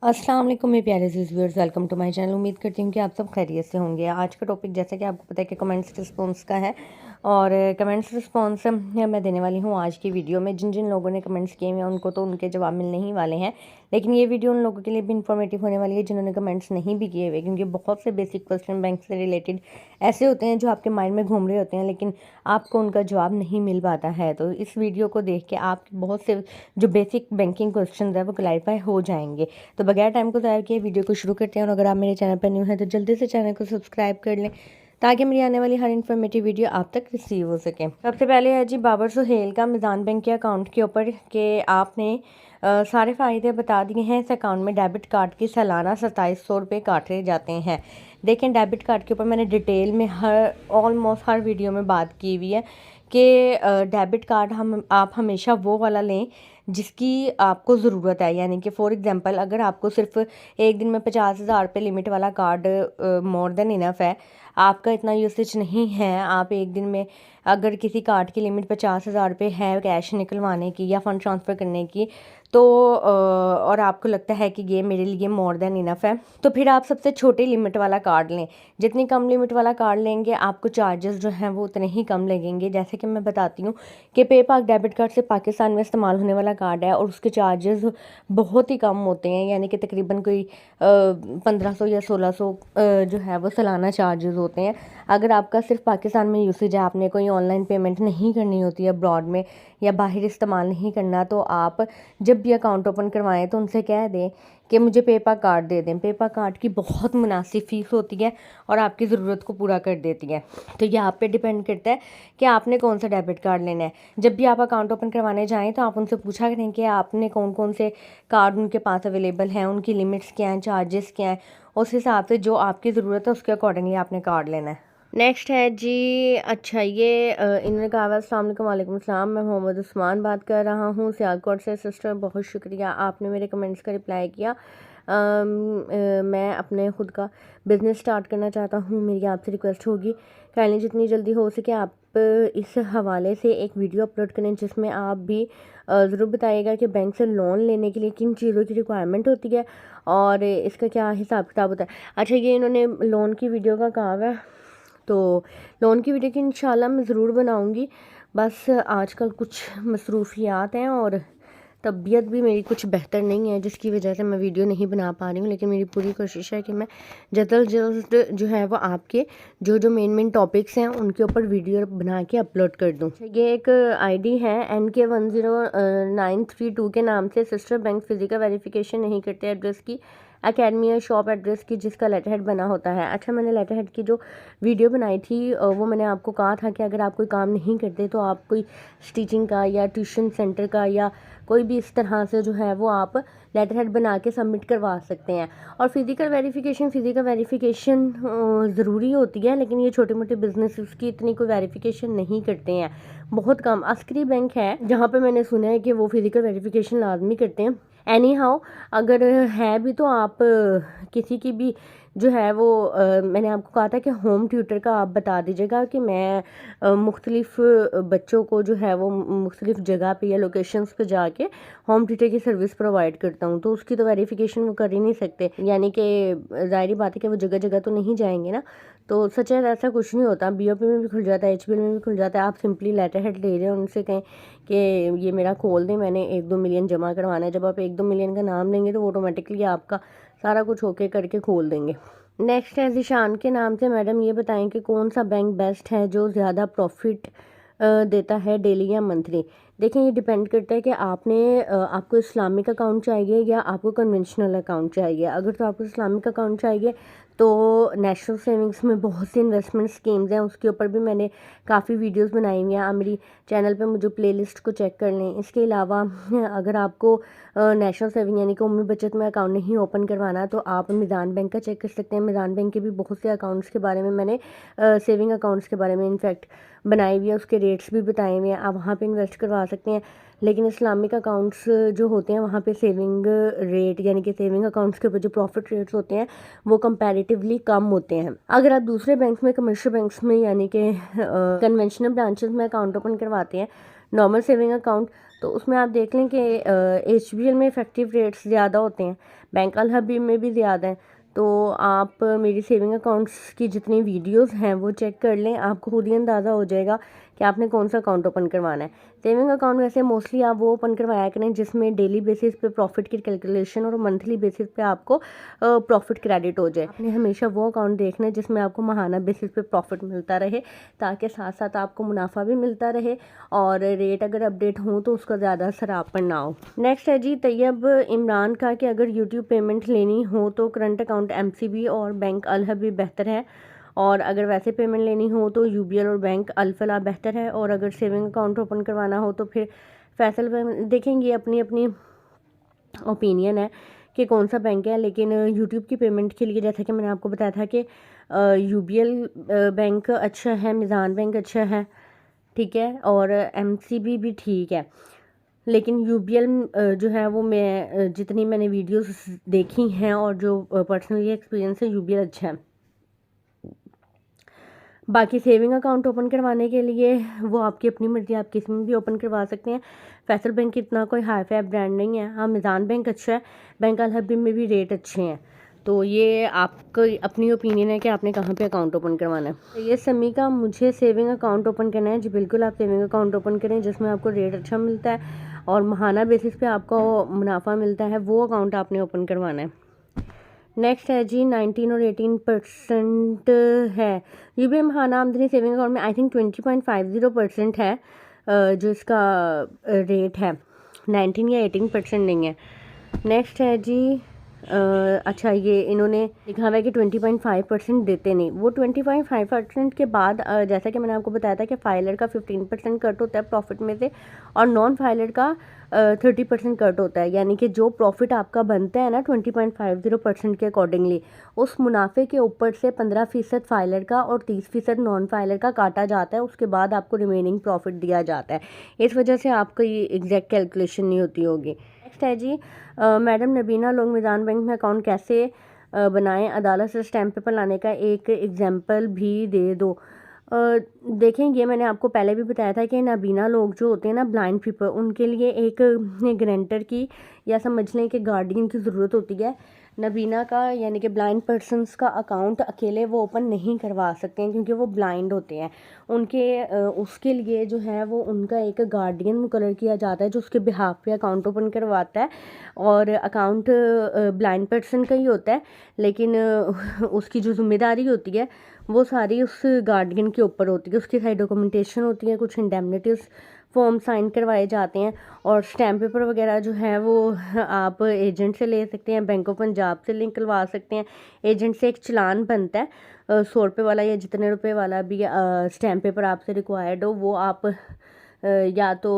अस्सलाम वालेकुम मेरे प्यारे viewers, welcome to my channel. उम्मीद करती हूँ कि आप सब खैरियत से होंगे। आज का टॉपिक जैसा कि आपको पता है कि कमेंट्स रिस्पॉन्स का है और कमेंट्स रिस्पॉन्स मैं देने वाली हूँ आज की वीडियो में। जिन जिन लोगों ने कमेंट्स किए हैं उनको तो उनके जवाब मिलने ही वाले हैं, लेकिन ये वीडियो उन लोगों के लिए भी इंफॉर्मेटिव होने वाली है जिन्होंने कमेंट्स नहीं भी किए हुए, क्योंकि बहुत से बेसिक क्वेश्चन बैंक से रिलेटेड ऐसे होते हैं जो आपके माइंड में घूम रहे होते हैं लेकिन आपको उनका जवाब नहीं मिल पाता है। तो इस वीडियो को देख के आप बहुत से जो बेसिक बैंकिंग क्वेश्चन है वो क्लैरिफाई हो जाएंगे। तो बगैर टाइम को ज़ाया किए वीडियो को शुरू करते हैं, और अगर आप मेरे चैनल पर न्यू हैं तो जल्दी से चैनल को सब्सक्राइब कर लें ताकि मेरी आने वाली हर इन्फॉर्मेटिव वीडियो आप तक रिसीव हो सके। सबसे पहले है जी बाबर सुहेल का मिज़ान बैंक के अकाउंट के ऊपर कि आपने सारे फ़ायदे बता दिए हैं। इस अकाउंट में डेबिट कार्ड की सालाना 2700 रुपये काटे जाते हैं। देखें, डेबिट कार्ड के ऊपर मैंने डिटेल में ऑलमोस्ट हर वीडियो में बात की हुई है कि डेबिट कार्ड आप हमेशा वो वाला लें जिसकी आपको ज़रूरत है। यानी कि फॉर एग्जांपल, अगर आपको सिर्फ एक दिन में 50,000 रुपये लिमिट वाला कार्ड मोर देन इनफ है, आपका इतना यूसेज नहीं है, आप एक दिन में अगर किसी कार्ड की लिमिट 50,000 रुपये है कैश निकलवाने की या फ़ंड ट्रांसफ़र करने की, तो और आपको लगता है कि ये मेरे लिए मोर देन इनफ है, तो फिर आप सबसे छोटी लिमिट वाला कार्ड लें। जितनी कम लिमिट वाला कार्ड लेंगे आपको चार्जेस जो हैं वो उतने ही कम लगेंगे। जैसे कि मैं बताती हूँ कि पे पाक डेबिट कार्ड से पाकिस्तान में इस्तेमाल होने वाला कार्ड है और उसके चार्जेस बहुत ही कम होते हैं, यानी कि तकरीबन कोई 1500 या 1600 जो है वो सालाना चार्जेस होते हैं। अगर आपका सिर्फ पाकिस्तान में यूसेज है, आपने कोई ऑनलाइन पेमेंट नहीं करनी होती है अब्रॉड में या बाहर इस्तेमाल नहीं करना, तो आप जब भी अकाउंट ओपन करवाएं तो उनसे कह दें कि मुझे पेपा कार्ड दे दें। पेपा कार्ड की बहुत मुनासिब फ़ीस होती है और आपकी ज़रूरत को पूरा कर देती है। तो ये आप पे डिपेंड करता है कि आपने कौन सा डेबिट कार्ड लेना है। जब भी आप अकाउंट ओपन करवाने जाएं तो आप उनसे पूछा करें कि आपने कौन कौन से कार्ड उनके पास अवेलेबल हैं, उनकी लिमिट्स क्या हैं, चार्जेस क्या हैं। उस हिसाब से जो आपकी ज़रूरत है उसके अकॉर्डिंगली आपने कार्ड लेना है। नेक्स्ट है जी, अच्छा ये इन्होंने कहा हुआ, अस्सलाम वालेकुम। वालेकुम अस्सलाम, मैं मोहम्मद उस्मान बात कर रहा हूँ सियालकोट से। सिस्टर, बहुत शुक्रिया, आपने मेरे कमेंट्स का रिप्लाई किया। मैं अपने ख़ुद का बिज़नेस स्टार्ट करना चाहता हूँ। मेरी आपसे रिक्वेस्ट होगी काइंडली जितनी जल्दी हो सके आप इस हवाले से एक वीडियो अपलोड करें जिसमें आप भी ज़रूर बताइएगा कि बैंक से लोन लेने के लिए किन चीज़ों की रिक्वायरमेंट होती है और इसका क्या हिसाब किताब होता है। अच्छा, ये इन्होंने लोन की वीडियो का कहा हुआ है, तो लोन की वीडियो की इंशाल्लाह मैं ज़रूर बनाऊंगी। बस आजकल कुछ मसरूफियात हैं और तबीयत भी मेरी कुछ बेहतर नहीं है, जिसकी वजह से मैं वीडियो नहीं बना पा रही हूँ, लेकिन मेरी पूरी कोशिश है कि मैं जल्द अज जल्द जो है वो आपके जो जो मेन टॉपिक्स हैं उनके ऊपर वीडियो बना के अपलोड कर दूँ। ये एक आईडी है NK10932 के नाम से। सिस्टर, बैंक फिजिकल वेरिफिकेशन नहीं करते एड्रेस की, एकेडमी या शॉप एड्रेस की जिसका लेटर हेड बना होता है। अच्छा, मैंने लेटर हेड की जो वीडियो बनाई थी वो मैंने आपको कहा था कि अगर आप कोई काम नहीं करते तो आप कोई स्टिचिंग का या ट्यूशन सेंटर का या कोई भी इस तरह से जो है वो आप लेटर हेड बना के सबमिट करवा सकते हैं। और फिज़िकल वेरिफिकेशन ज़रूरी होती है, लेकिन ये छोटे मोटे बिजनेस की इतनी कोई वेरिफिकेशन नहीं करते हैं, बहुत कम। अस्करी बैंक है जहाँ पे मैंने सुना है कि वो फिज़िकल वेरिफिकेशन लाजमी करते हैं। एनी हाउ, अगर है भी तो आप किसी की भी जो है वो मैंने आपको कहा था कि होम ट्यूटर का आप बता दीजिएगा कि मैं मुख्तलिफ बच्चों को जो है वो मुख्तलिफ जगह पे या लोकेशंस पे जाके होम ट्यूटर की सर्विस प्रोवाइड करता हूँ, तो उसकी तो वेरिफिकेशन वो कर ही नहीं सकते। यानी कि ज़ाहिर बात है कि वो जगह जगह तो नहीं जाएंगे ना, तो सच है ऐसा कुछ नहीं होता। BOP में भी खुल जाता है, HBL में भी खुल जाता है। आप सिंपली लेटर हेड ले रहे हो, उनसे कहें कि ये मेरा खोल दें, मैंने 1-2 मिलियन जमा करवाना है। जब आप 1-2 मिलियन का नाम लेंगे तो ऑटोमेटिकली आपका सारा कुछ ओके करके खोल देंगे। नेक्स्ट है जिशान के नाम से। मैडम, ये बताएं कि कौन सा बैंक बेस्ट है जो ज़्यादा प्रॉफिट देता है डेली या मंथली। देखें, ये डिपेंड करता है कि आपको इस्लामिक अकाउंट चाहिए या आपको कन्वेंशनल अकाउंट चाहिए। अगर तो आपको इस्लामिक अकाउंट चाहिए तो नेशनल सेविंग्स में बहुत सी इन्वेस्टमेंट स्कीम्स हैं, उसके ऊपर भी मैंने काफ़ी वीडियोस बनाई हुई हैं। आप मेरी चैनल पे मुझे प्लेलिस्ट को चेक कर लें। इसके अलावा अगर आपको नेशनल सेविंग यानी कि उम्मी बचत में अकाउंट नहीं ओपन करवाना तो आप मिज़ान बैंक का चेक कर सकते हैं। मिज़ान बैंक के भी बहुत से अकाउंट्स के बारे में मैंने सेविंग अकाउंट्स के बारे में इनफैक्ट बनाई हुई है, उसके रेट्स भी बताए हुए हैं, आप वहाँ पे इन्वेस्ट करवा सकते हैं। लेकिन इस्लामिक अकाउंट्स जो होते हैं वहाँ पे सेविंग रेट यानी कि सेविंग अकाउंट्स के ऊपर जो प्रॉफिट रेट्स होते हैं वो कंपैरेटिवली कम होते हैं। अगर आप दूसरे बैंक्स में, कमर्शियल बैंक्स में यानी कि कन्वेंशनल ब्रांचेस में अकाउंट ओपन करवाते हैं, नॉर्मल सेविंग अकाउंट, तो उसमें आप देख लें कि HBL में इफ़ेक्टिव रेट्स ज़्यादा होते हैं, बैंक अल हबीब में भी ज़्यादा है। तो आप मेरी सेविंग अकाउंट्स की जितनी वीडियोस हैं वो चेक कर लें, आपको खुद ही अंदाज़ा हो जाएगा कि आपने कौन सा अकाउंट ओपन करवाना है। सेविंग अकाउंट वैसे मोस्टली आप वो ओपन करवाया करें जिसमें डेली बेसिस पे प्रॉफिट की कैलकुलेशन और मंथली बेसिस पे आपको प्रॉफिट क्रेडिट हो जाए। आपने हमेशा वो अकाउंट देखना है जिसमें आपको माहाना बेसिस पे प्रॉफिट मिलता रहे, ताकि साथ साथ आपको मुनाफा भी मिलता रहे और रेट अगर अपडेट हो तो उसका ज़्यादा असर आप पर ना हो। नेक्स्ट है जी तैयब इमरान का कि अगर यूट्यूब पेमेंट लेनी हो तो करंट अकाउंट MCB और बैंक अल हबीब बेहतर है, और अगर वैसे पेमेंट लेनी हो तो UBL और बैंक अल फलाह बेहतर है, और अगर सेविंग अकाउंट ओपन करवाना हो तो फिर फैसल बैंक। देखेंगे अपनी अपनी ओपिनियन है कि कौन सा बैंक है, लेकिन यूट्यूब की पेमेंट के लिए जैसा कि मैंने आपको बताया था कि UBL बैंक अच्छा है, मिज़ान बैंक अच्छा है, ठीक है, और MCB भी ठीक है। लेकिन UBL जो है वो मैं जितनी मैंने वीडियोस देखी हैं और जो पर्सनली एक्सपीरियंस है, UBL अच्छा है। बाकी सेविंग अकाउंट ओपन करवाने के लिए वो आपकी अपनी मर्ज़ी, आप किसी में भी ओपन करवा सकते हैं। फैसल बैंक इतना कोई हाई फाई ब्रांड नहीं है। हाँ, मिज़ान बैंक अच्छा है, बैंक अल हबीब में भी रेट अच्छे हैं। तो ये आपकी अपनी ओपिनियन है कि आपने कहाँ पे अकाउंट ओपन करवाना है। तो ये समी का मुझे सेविंग अकाउंट ओपन करना है जी, बिल्कुल आप सेविंग अकाउंट ओपन करें जिसमें आपको रेट अच्छा मिलता है और माहाना बेसिस पे आपको मुनाफा मिलता है, वो अकाउंट आपने ओपन करवाना है। नेक्स्ट है जी 19 और 18% है। UBL माहाना आमदनी सेविंग अकाउंट में आई थिंक 20.50% है जो इसका रेट है, 19 या 18% नहीं है। नेक्स्ट है जी अच्छा, ये इन्होंने लिखा हुआ है कि 20.5% देते नहीं। वो 20.5% के बाद जैसा कि मैंने आपको बताया था कि फाइलर का 15% कट होता है प्रॉफिट में से, और नॉन फाइलर का 30% कट होता है। यानी कि जो प्रॉफिट आपका बनता है ना 20.50% के अकॉर्डिंगली, उस मुनाफे के ऊपर से 15% फाइलर का और 30% नॉन फाइलर का काटा जाता है। उसके बाद आपको रिमेनिंग प्रॉफिट दिया जाता है। इस वजह से आपकी एग्जैक्ट कैलकुलेशन नहीं होती होगी। नेक्स्ट है जी मैडम नबीना लोग मिज़ान बैंक में अकाउंट कैसे बनाएं, अदालत से स्टैम्प पेपर लाने का एक एग्जांपल भी दे दो। देखें, ये मैंने आपको पहले भी बताया था कि नबीना लोग जो होते हैं ना, ब्लाइंड पीपल, उनके लिए एक गारंटर की या समझ लें कि गार्डियन की ज़रूरत होती है। नबीना का यानी कि ब्लाइंड पर्सनस का अकाउंट अकेले वो ओपन नहीं करवा सकते हैं क्योंकि वो ब्लाइंड होते हैं। उसके लिए जो है वो उनका एक गार्डियन मुकर्रर किया जाता है जो उसके बिहाफ पे अकाउंट ओपन करवाता है, और अकाउंट ब्लाइंड पर्सन का ही होता है, लेकिन उसकी जो जिम्मेदारी होती है वो सारी उस गार्डियन के ऊपर होती है। उसकी सारी डॉक्यूमेंटेशन होती है, कुछ इंडेमनिटीज फॉर्म साइन करवाए जाते हैं, और स्टैम्प पेपर वगैरह जो है वो आप एजेंट से ले सकते हैं, बैंक ऑफ पंजाब से निकलवा सकते हैं। एजेंट से एक चालान बनता है 100 रुपये वाला या जितने रुपए वाला भी स्टैम्प पेपर आपसे रिक्वायर्ड हो, वो आप या तो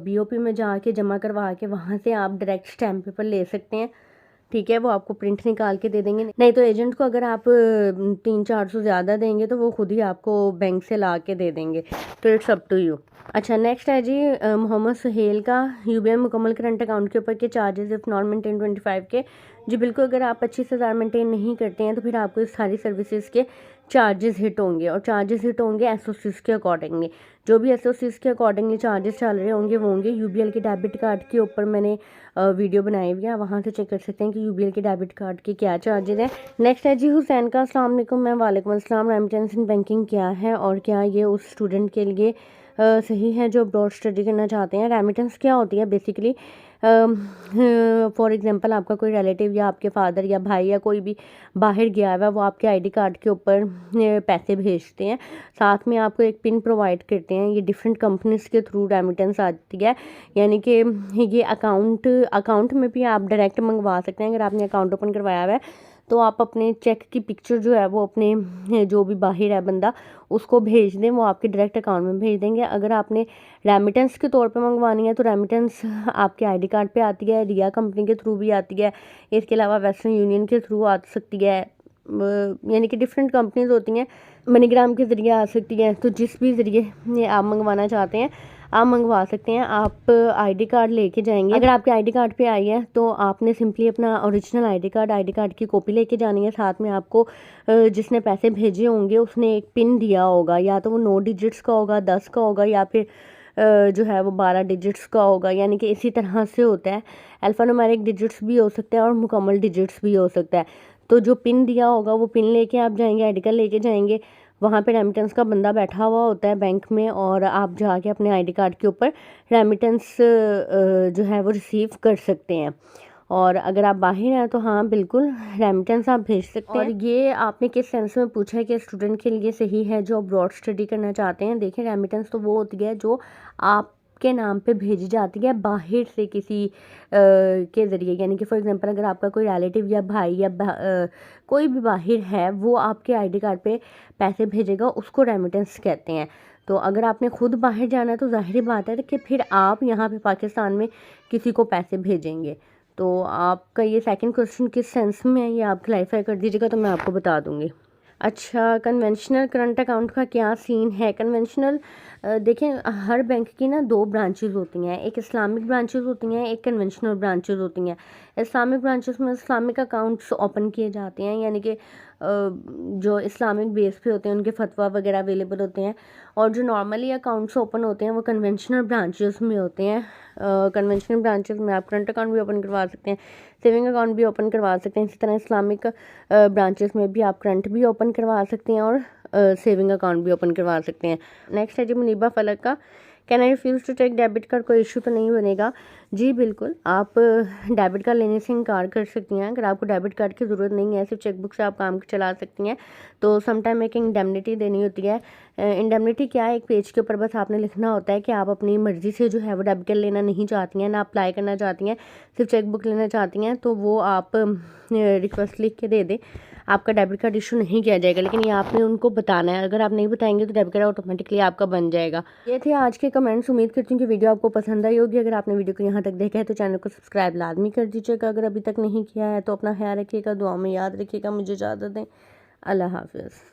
BOP में जाके जमा करवा के वहाँ से आप डायरेक्ट स्टैम्प पेपर ले सकते हैं, ठीक है, वो आपको प्रिंट निकाल के दे देंगे। नहीं तो एजेंट को अगर आप 300-400 ज़्यादा देंगे तो वो खुद ही आपको बैंक से ला के दे देंगे, तो इट्स अप टू यू। अच्छा, नेक्स्ट है जी मोहम्मद सुहेल का UBL मुकम्मल करंट अकाउंट के ऊपर के चार्जेस इफ़ नॉट मेंटेन 25 के। जी बिल्कुल, अगर आप 25,000 मेंटेन नहीं करते हैं तो फिर आपको इस सारी सर्विसेज के चार्जेस हिट होंगे, और चार्जेस हिट होंगे SOCs के अकॉर्डिंगली। जो भी SOCs के अकॉर्डिंगली चार्जेस चल रहे होंगे वो होंगे। UBL के डेबिट कार्ड के ऊपर मैंने वीडियो बनाई हुई है, वहाँ से चेक कर सकते हैं कि UBL के डेबिट कार्ड के क्या चार्जेस हैं। नेक्स्ट है जी हुसैन का, अस्सलाम वालेकुम मैम। वालेकुम अस्सलाम। रेमिटेंस इन बैंकिंग क्या है और क्या ये उस स्टूडेंट के लिए सही है जो अब्रॉड स्टडी करना चाहते हैं? रेमिटेंस क्या होती है बेसिकली? फॉर एग्जांपल आपका कोई रिलेटिव या आपके फादर या भाई या कोई भी बाहर गया हुआ है, वो आपके ID कार्ड के ऊपर पैसे भेजते हैं, साथ में आपको एक पिन प्रोवाइड करते हैं। ये डिफरेंट कंपनीज के थ्रू रेमिटेंस आती है, यानी कि ये अकाउंट में भी आप डायरेक्ट मंगवा सकते हैं। अगर आपने अकाउंट ओपन करवाया हुआ है तो आप अपने चेक की पिक्चर जो है वो अपने जो भी बाहर है बंदा उसको भेज दें, वो आपके डायरेक्ट अकाउंट में भेज देंगे। अगर आपने रेमिटेंस के तौर पे मंगवानी है तो रेमिटेंस आपके ID कार्ड पे आती है, रिया कंपनी के थ्रू भी आती है, इसके अलावा वेस्टर्न यूनियन के थ्रू आ सकती है, यानी कि डिफरेंट कंपनीज होती हैं, मनीग्राम के ज़रिए आ सकती है। तो जिस भी ज़रिए आप मंगवाना चाहते हैं आप मंगवा सकते हैं। आप ID कार्ड लेके जाएंगे, अगर आपके ID कार्ड पे आई है तो आपने सिंपली अपना ओरिजिनल ID कार्ड की कॉपी लेके जानी है। साथ में आपको जिसने पैसे भेजे होंगे उसने एक पिन दिया होगा, या तो वो 9 डिजिट्स का होगा, 10 का होगा, या फिर जो है वो 12 डिजिट्स का होगा, यानी कि इसी तरह से होता है। अल्फ़ान्यूमेरिक डिजिट्स भी हो सकता है और मुकम्मल डिजिट्स भी हो सकता है। तो जो पिन दिया होगा वो पिन लेके आप जाएंगे, आईडी कार्ड लेके जाएंगे, वहाँ पे रेमिटेंस का बंदा बैठा हुआ होता है बैंक में, और आप जाके अपने आईडी कार्ड के ऊपर रेमिटेंस जो है वो रिसीव कर सकते हैं। और अगर आप बाहर हैं तो हाँ बिल्कुल रेमिटेंस आप भेज सकते हैं। और ये आपने किस सेंस में पूछा है कि स्टूडेंट के लिए सही है जो अब्रॉड स्टडी करना चाहते हैं। देखिए रेमिटेंस तो वो होती है जो आपके नाम पे भेजी जाती है बाहर से किसी के ज़रिए, यानी कि फॉर एग्जांपल अगर आपका कोई रिलेटिव या भाई या कोई भी बाहर है वो आपके आईडी कार्ड पे पैसे भेजेगा, उसको रेमिटेंस कहते हैं। तो अगर आपने खुद बाहर जाना है तो ज़ाहिर बात है कि फिर आप यहाँ पे पाकिस्तान में किसी को पैसे भेजेंगे। तो आपका ये सेकंड क्वेश्चन किस सेंस में है ये आप क्लैरिफाई कर दीजिएगा तो मैं आपको बता दूंगी। अच्छा, कन्वेंशनल करंट अकाउंट का क्या सीन है। कन्वेंशनल देखें, हर बैंक की ना 2 ब्रांचेस होती हैं, एक इस्लामिक ब्रांचेस होती हैं, एक कन्वेंशनल ब्रांचेस होती हैं। इस्लामिक ब्रांचेस में इस्लामिक अकाउंट्स ओपन किए जाते हैं, यानी कि जो इस्लामिक बेस पे होते हैं उनके फतवा वगैरह अवेलेबल होते हैं। और जो नॉर्मली अकाउंट्स ओपन होते हैं वो कन्वेंशनल ब्रांचेस में होते हैं। कन्वेंशनल ब्रांचेस में आप करंट अकाउंट भी ओपन करवा सकते हैं, सेविंग अकाउंट भी ओपन करवा सकते हैं। इसी तरह इस्लामिक ब्रांचेस में भी आप करंट भी ओपन करवा सकते हैं और सेविंग अकाउंट भी ओपन करवा सकते हैं। नेक्स्ट है जी मुनीबा फलक का, can I refuse to take debit card, कोई इशू तो नहीं बनेगा। जी बिल्कुल, आप डेबिट कार्ड लेने से इनकार कर सकती हैं। अगर आपको डेबिट कार्ड की ज़रूरत नहीं है, सिर्फ चेकबुक से आप काम चला सकती हैं, तो समटाइम एक इंडेमनिटी देनी होती है। इंडेमनिटी क्या है, एक पेज के ऊपर बस आपने लिखना होता है कि आप अपनी मर्ज़ी से जो है वो डेबिट कार्ड लेना नहीं चाहती हैं, ना अप्लाई करना चाहती हैं, सिर्फ चेकबुक लेना चाहती हैं, तो वो आप रिक्वेस्ट लिख के दे दें, आपका डेबिट कार्ड इशू नहीं किया जाएगा। लेकिन ये आपने उनको बताना है, अगर आप नहीं बताएंगे तो डेबिट कार्ड ऑटोमेटिकली आपका बन जाएगा। ये थे आज के कमेंट्स। उम्मीद करती हूँ कि वीडियो आपको पसंद आई होगी। अगर आपने वीडियो को यहाँ तक देखा है तो चैनल को सब्सक्राइब लाजमी कर दीजिएगा, अगर अभी तक नहीं किया है तो। अपना ख्याल रखिएगा, दुआ में याद रखिएगा। मुझे इजाज़त दें, अल्लाह हाफिज़।